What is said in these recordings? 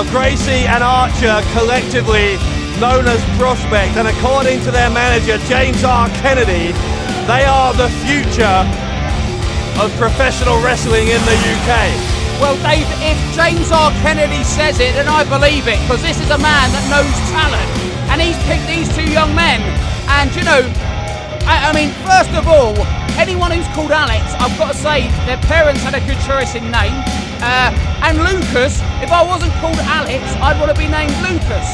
Well, Gracie and Archer, collectively known as Prospect, and according to their manager, James R. Kennedy, they are the future of professional wrestling in the UK. Well, Dave, if James R. Kennedy says it, then I believe it, because this is a man that knows talent, and he's picked these two young men. And, you know, I mean, first of all, anyone who's called Alex, I've got to say, their parents had a good choice in name. And Lucas, if I wasn't called Alex, I'd want to be named Lucas,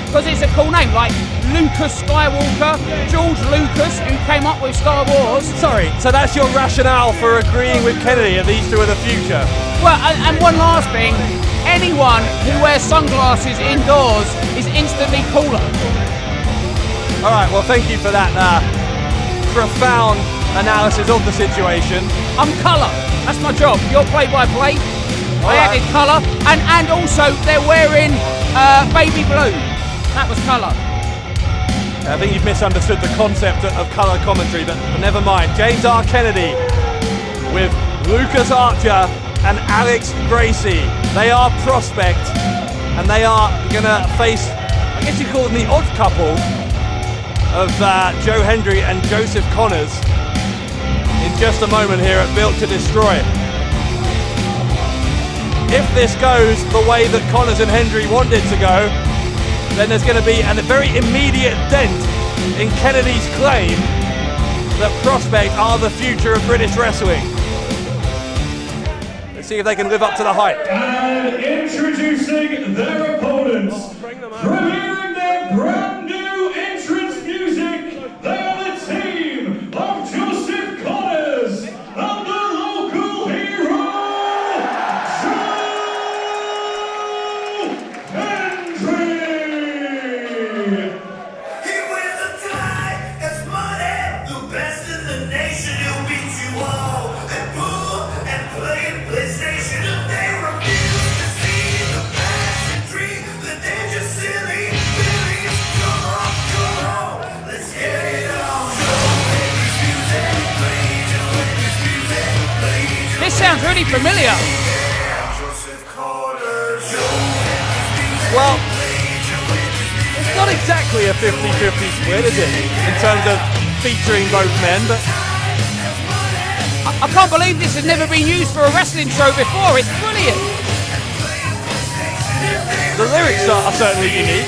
because it's a cool name, like Lucas Skywalker, George Lucas, who came up with Star Wars. Sorry, so that's your rationale for agreeing with Kennedy that these two are the future? Well, and one last thing, anyone who wears sunglasses indoors is instantly cooler. All right, well, thank you for that profound analysis of the situation. I'm colour, that's my job. You're play-by-play, I added colour, and also they're wearing baby blue. That was colour. I think you've misunderstood the concept of colour commentary, but never mind. James R. Kennedy with Lucas Archer and Alex Gracie. They are Prospect, and they are going to face, I guess you call them the odd couple of Joe Hendry and Joseph Conners in just a moment here at Built to Destroy. If this goes the way that Conners and Hendry wanted to go, then there's going to be a very immediate dent in Kennedy's claim that Prospect are the future of British wrestling. Let's see if they can live up to the hype. And introducing their opponents, premiering their brand new entrance music, they are the team of Joseph Conners and the local hero, Joe Hendry. He wears a tie, that's money, the best in the nation. He'll beat you all and pull and play PlayStation. If they refuse to see the passion dream, then they're just silly billies. Come on, let's get it on. Joe Hendry's music, play Joe Hendry's music, play Joe. This sounds really familiar. Joseph Conners, Joe Hendry's music. Well, it's not exactly a 50-50 split, is it? In terms of featuring both men, but I can't believe this has never been used for a wrestling show before. It's brilliant. the lyrics are certainly unique.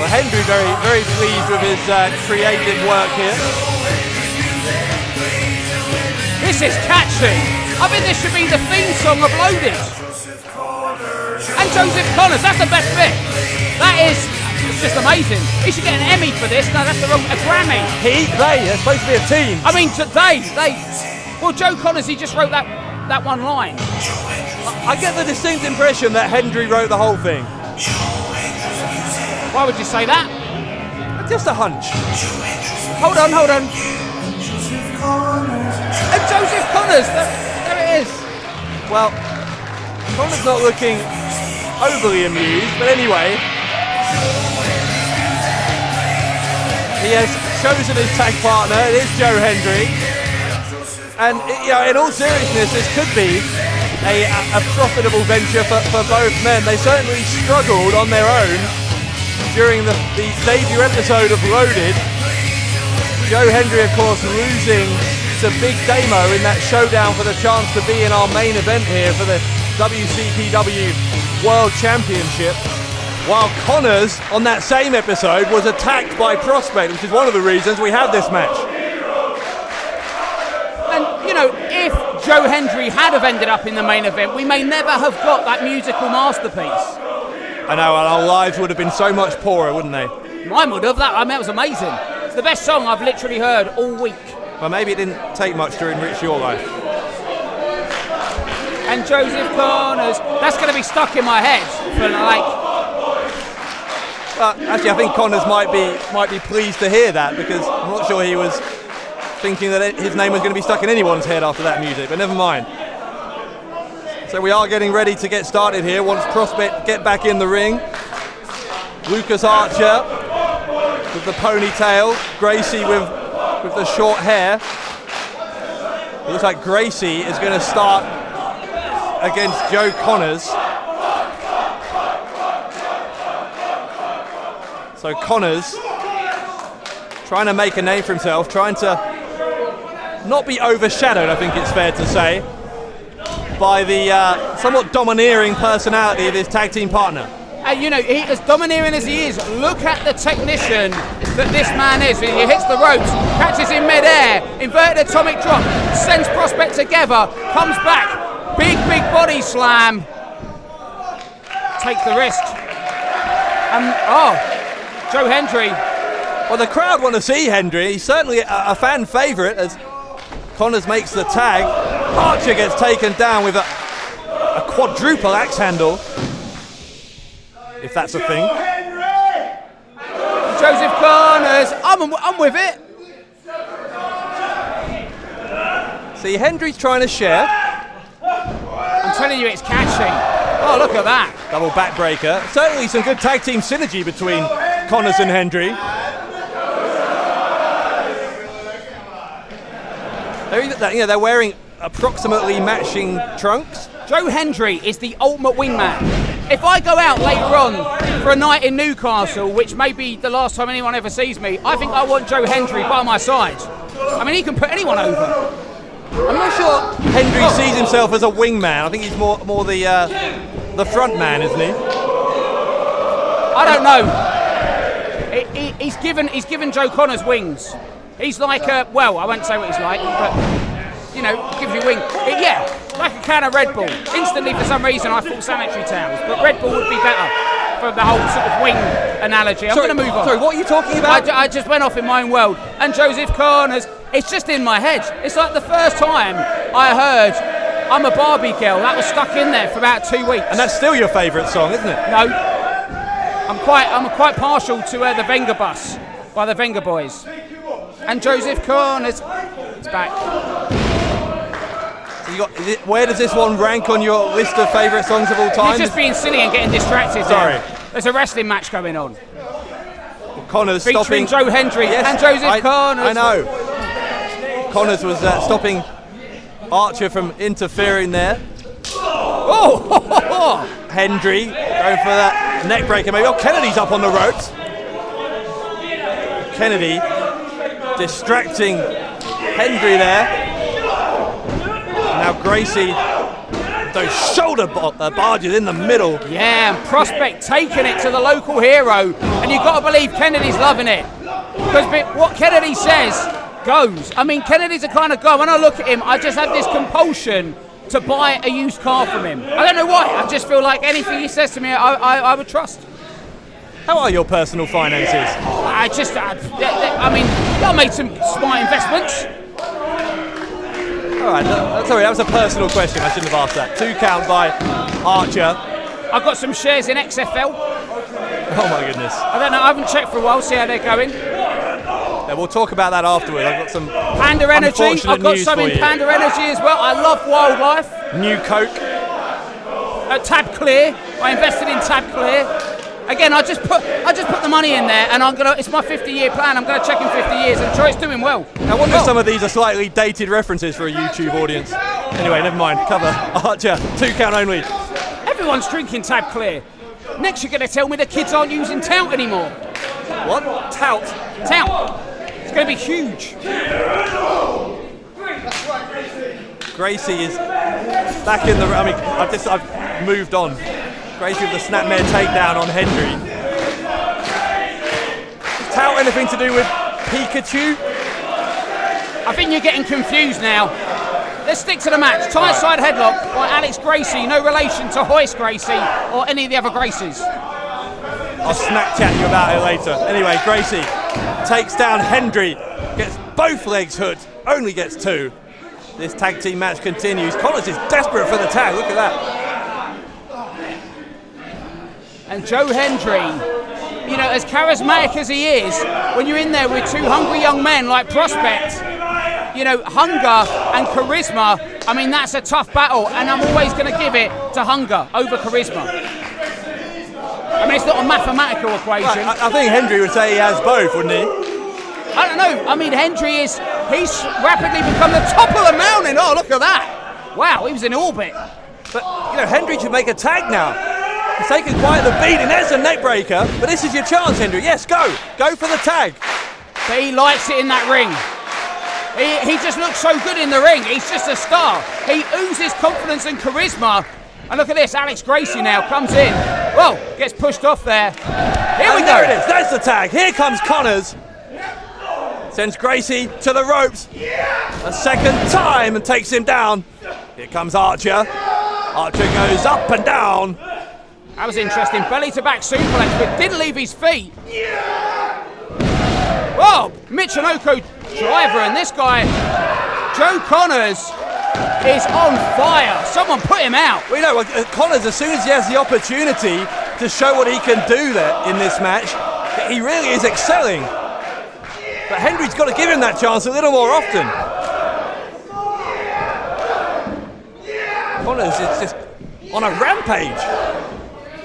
Well, Hendry very pleased with his creative work here. This is catchy. I think this should be the theme song of Loaded. And Joseph Conners, that's the best bit. That is, it's just amazing. He should get an Emmy for this. No, that's the wrong, a Grammy. They're supposed to be a team. I mean, well, Joe Conners, he just wrote that one line. I get the distinct impression that Hendry wrote the whole thing. Why would you say that? Just a hunch. Hold on. And Joseph Conners, there it is. Well, Conners not looking overly amused, but anyway, he has chosen his tag partner. It is Joe Hendry, and in all seriousness, this could be a profitable venture for both men. They certainly struggled on their own during the debut episode of Loaded. Joe Hendry, of course, losing to Big Damo in that showdown for the chance to be in our main event here for the WCPW World Championship, while Conners on that same episode was attacked by Prospect, which is one of the reasons we have this match. And if Joe Hendry had have ended up in the main event, we may never have got that musical masterpiece. I know, and our lives would have been so much poorer, wouldn't they? Mine would have. That was amazing. It's the best song I've literally heard all week. Well, maybe it didn't take much to enrich your life. And Joseph Conners, that's going to be stuck in my head for actually, I think Conners might be pleased to hear that, because I'm not sure he was thinking that his name was going to be stuck in anyone's head after that music, but never mind. So we are getting ready to get started here once Prospect get back in the ring. Lucas Archer with the ponytail, Gracie with the short hair. It looks like Gracie is going to start against Joe Conners. So Conners trying to make a name for himself, trying to not be overshadowed, I think it's fair to say, by the somewhat domineering personality of his tag team partner. And you know, as domineering as he is, look at the technician that this man is. He hits the ropes, catches in mid-air, inverted atomic drop, sends Prospect together, comes back, big body slam, takes the wrist. Joe Hendry. Well, the crowd want to see Hendry. He's certainly a fan favourite as Conners makes the tag. Archer gets taken down with a quadruple axe handle, if that's a thing. Joseph Conners, I'm with it. See, Hendry's trying to share. I'm telling you, it's catchy. Oh, look at that. Double backbreaker. Certainly some good tag team synergy between Conners and Hendry. They're wearing approximately matching trunks. Joe Hendry is the ultimate wingman. If I go out later on for a night in Newcastle, which may be the last time anyone ever sees me, I think I want Joe Hendry by my side. I mean, he can put anyone over. I'm not sure Hendry sees himself as a wingman. I think he's more the front man, isn't he? I don't know. He's given Joe Conners wings. He's like I won't say what he's like, but you know, gives you wing. Like a can of Red Bull. Instantly, for some reason, I thought Sanitary Towels, but Red Bull would be better for the whole sort of wing analogy. I'm going to move on. Sorry, what are you talking about? I just went off in my own world. And Joseph Conners, it's just in my head. It's like the first time I heard I'm a Barbie girl. That was stuck in there for about 2 weeks. And that's still your favourite song, isn't it? No. I'm quite partial to the Venga Bus by the Venga Boys. And Joseph Conners is back. Where does this one rank on your list of favourite songs of all time? You're just being silly and getting distracted. Sorry. There. There's a wrestling match going on. Conners featuring stopping Joe Hendry and Joseph Conners. I know. Conners was stopping Archer from interfering there. Oh! Hendry going for that neck breaker maybe. Oh, Kennedy's up on the ropes. Kennedy distracting Hendry there. Now Gracie, those shoulder barges in the middle. Yeah, and Prospect taking it to the local hero. And you've got to believe Kennedy's loving it. Because what Kennedy says goes. I mean, Kennedy's the kind of guy, when I look at him, I just have this compulsion to buy a used car from him. I don't know why. I just feel like anything he says to me, I would trust. How are your personal finances? I made some smart investments. All right, sorry, that was a personal question. I shouldn't have asked that. 2 count by Archer. I've got some shares in XFL. Oh my goodness. I don't know, I haven't checked for a while, see how they're going. Yeah, we'll talk about that afterwards. I've got some Panda Energy. I've got some in Panda Energy as well. I love wildlife. New Coke. Tab Clear. I invested in Tab Clear. Again, I just put the money in there, and it's my 50-year plan. I'm gonna check in 50 years. I'm sure it's doing well. I wonder if some of these are slightly dated references for a YouTube audience. Anyway, never mind. Cover Archer. 2 count only. Everyone's drinking Tab Clear. Next, you're gonna tell me the kids aren't using Tout anymore. What? Tout. It's gonna be huge. Gracie is back in the. I mean, I've moved on. Gracie with the snapmare takedown on Hendry. Is Tout anything to do with Pikachu? I think you're getting confused now. Let's stick to the match. Tight side headlock by Alex Gracie, no relation to Hoist Gracie or any of the other Gracies. I'll Snapchat you about it later. Anyway, Gracie takes down Hendry, gets both legs hooked, only gets 2. This tag team match continues. Conners is desperate for the tag, look at that. And Joe Hendry, you know, as charismatic as he is, when you're in there with 2 hungry young men like Prospect, you know, hunger and charisma, I mean, that's a tough battle, and I'm always going to give it to hunger over charisma. I mean, it's not a mathematical equation. I think Hendry would say he has both, wouldn't he? I don't know. I mean, he's rapidly become the top of the mountain. Oh, look at that. Wow, he was in orbit. But, you know, Hendry should make a tag now. He's taken quite the beating. There's a neck breaker. But this is your chance, Hendry. Yes, go. Go for the tag. But he likes it in that ring. He just looks so good in the ring. He's just a star. He oozes confidence and charisma. And look at this. Alex Gracie now comes in. Whoa, gets pushed off there. Here we go. There it is. There's the tag. Here comes Conners. Sends Gracie to the ropes. A second time and takes him down. Here comes Archer. Archer goes up and down. That was interesting. Belly to back suplex, but didn't leave his feet. Whoa! Michinoku driver, and this guy, Joe Conners, is on fire. Someone put him out. We know Conners, as soon as he has the opportunity to show what he can do there in this match, he really is excelling. But Hendry's got to give him that chance a little more often. Conners is just on a rampage.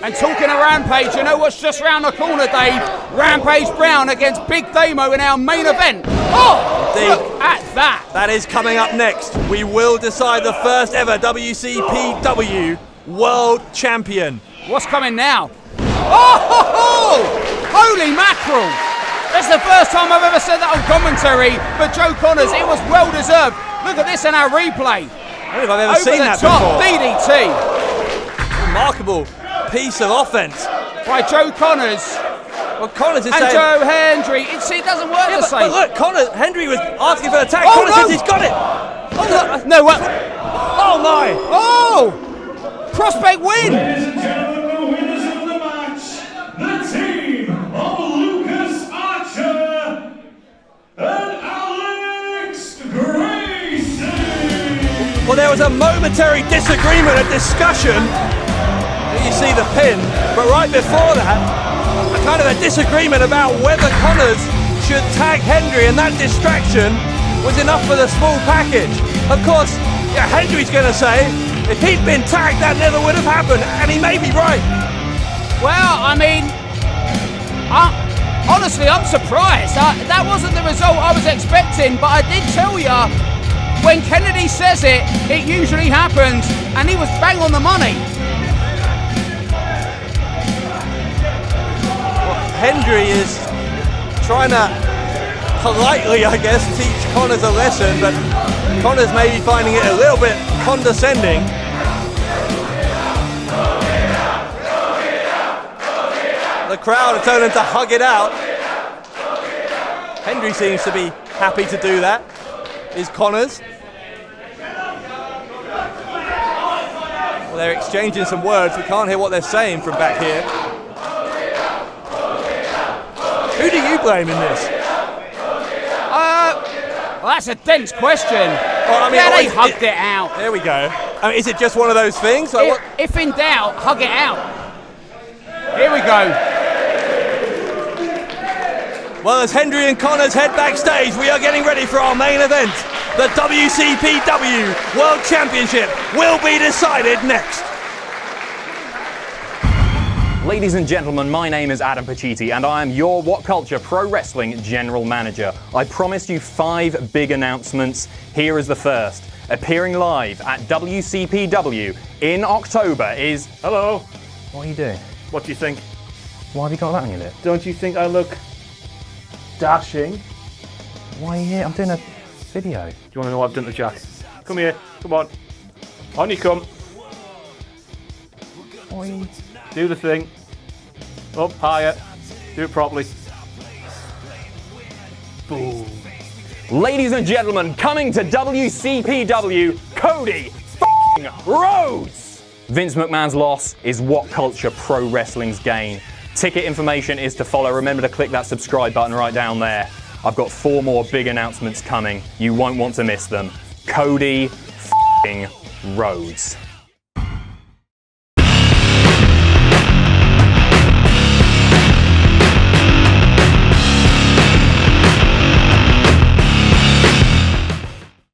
And talking of Rampage, you know what's just round the corner, Dave? Rampage Brown against Big Damo in our main event. Oh, Indeed. look at that. That is coming up next. We will decide the first ever WCPW World Champion. What's coming now? Oh, holy mackerel. That's the first time I've ever said that on commentary, but Joe Conners, it was well deserved. Look at this in our replay. I don't know if I've ever seen that top, before. DDT. Remarkable piece of offense by Joe Conners. Well, Conners is and saying, Joe Hendry. It doesn't work the same. But look, Hendry was asking for the tag. Oh, Conners no. says he's got it. Oh, no, what? Oh my! Oh! Prospect win! Ladies and gentlemen, the winners of the match, the team of Lucas Archer and Alex Gracie. Well, there was a momentary disagreement, a discussion. You see the pin, but right before that, a kind of a disagreement about whether Conners should tag Hendry, and that distraction was enough for the small package. Of course, yeah, Hendry's going to say if he'd been tagged, that never would have happened, and he may be right. Well, I mean, honestly, I'm surprised. That wasn't the result I was expecting, but I did tell you, when Kennedy says it, it usually happens, and he was bang on the money. Hendry is trying to politely, I guess, teach Conners a lesson, but Conners may be finding it a little bit condescending. The crowd are turning to hug it out. Hendry seems to be happy to do that. Is Conners. Well, they're exchanging some words. We can't hear what they're saying from back here. Who do you blame in this? Well, that's a dense question. Well, I mean, yeah, they hugged it out. There we go. I mean, is it just one of those things? Like, if in doubt, hug it out. Here we go. Well, as Hendry and Conners head backstage, we are getting ready for our main event. The WCPW World Championship will be decided next. Ladies and gentlemen, my name is Adam Pacitti and I am your What Culture Pro Wrestling General Manager. I promised you 5 big announcements. Here is the first. Appearing live at WCPW in October is... Hello. What are you doing? What do you think? Why have you got that on your lip? Don't you think I look dashing? Why are you here? I'm doing a video. Do you want to know what I've done to Jack? Come here, come on. On you come. What are you... Do the thing. Up higher. Do it properly. Boom. Ladies and gentlemen, coming to WCPW, Cody f***ing Rhodes! Vince McMahon's loss is What Culture Pro Wrestling's gain. Ticket information is to follow. Remember to click that subscribe button right down there. I've got 4 more big announcements coming. You won't want to miss them. Cody f***ing Rhodes.